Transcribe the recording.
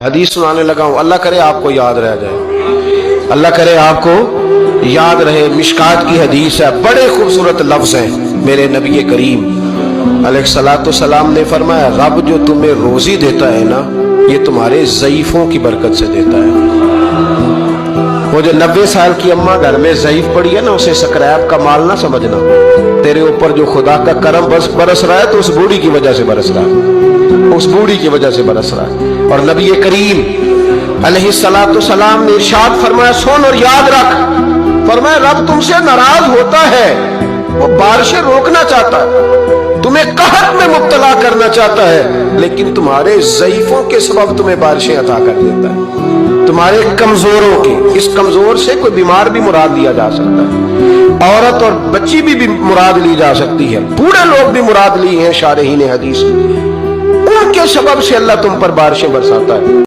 حدیث سنانے لگا ہوں، اللہ کرے آپ کو یاد رہ جائے، اللہ کرے آپ کو یاد رہے۔ مشکات کی حدیث ہے، بڑے خوبصورت لفظ ہیں۔ میرے نبی کریم علیہ الصلوۃ والسلام نے فرمایا، رب جو تمہیں روزی دیتا ہے نا، یہ تمہارے ضعیفوں کی برکت سے دیتا ہے۔ وہ جو 90 سال کی اماں گھر میں ضعیف پڑی ہے نا، اسے سکریپ کا مال نہ سمجھنا۔ تیرے اوپر جو خدا کا کرم برس رہا ہے تو اس بوڑھی کی وجہ سے برس رہا ہے، اس بوڑھی کی وجہ سے برس رہا ہے۔ اور نبی کریم علیہ الصلوۃ والسلام نے ارشاد فرمایا، سن اور یاد رکھ، فرمایا رب تم سے ناراض ہوتا ہے، وہ بارشیں روکنا چاہتا ہے، تمہیں قحط میں مبتلا کرنا چاہتا ہے، لیکن تمہارے ضعیفوں کے سبب تمہیں بارشیں عطا کر دیتا ہے، تمہارے کمزوروں کے۔ اس کمزور سے کوئی بیمار بھی مراد لیا جا سکتا ہے، عورت اور بچی بھی مراد لی جا سکتی ہے، بوڑھے لوگ بھی مراد لی ہیں شارحین حدیث، ان کے سبب سے اللہ تم پر بارشیں برساتا ہے۔